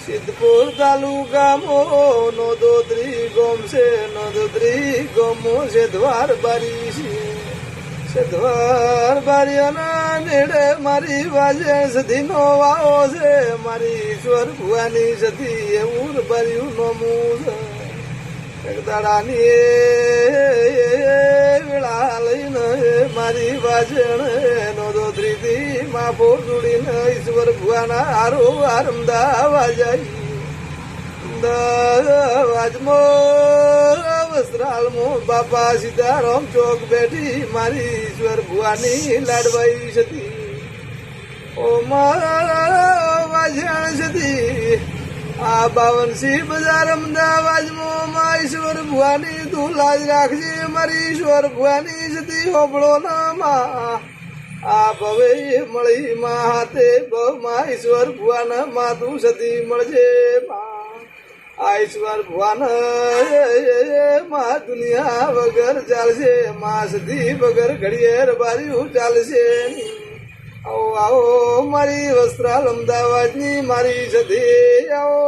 સિદ્ધપુર તાલુકામો નોંધોત્રી ગોમ છે, નોંધોત્રી ગોમો છે દ્વાર બારી છે, છે દ્વાર બારીઓના નેડે મારી વાજણ સધીનો વાવો છે, મારી ઈશ્વર ભુવાની સધી એવું બાર્યું નોમું છે. એક દાડાની વેળા લઈને મારી વાજણ નોંધોત્રીથી માફો જોડીને ઈશ્વર ભુવાના હારો આરમદા વાજાઈ વાજમો વસ્ત્રાલમો બાપા સીતારામ ચોક બેઠી મારી ઈશ્વર ભુવાની લાડવાઈ સતી. ઓ મારા વાજણ સતી આ 52 બજાર અમદાવાદમાં માં ઈશ્વર ભુવાની તું લાજ રાખજે, મારી ઈશ્વર ભુવાની સતી હોબળો ના માં આ ભવે મળી માં હાથે માં ઈશ્વર ભુવાના માં તું સતી મળજે માં. આ ઈશ્વર ભુવાન માં દુનિયા વગર ચાલશે, માં સતી વગર ઘડીએ રબાર્યું ચાલશે. આવો આવો મારી વસ્ત્રાલ અમદાવાદની મારી સધી આવો.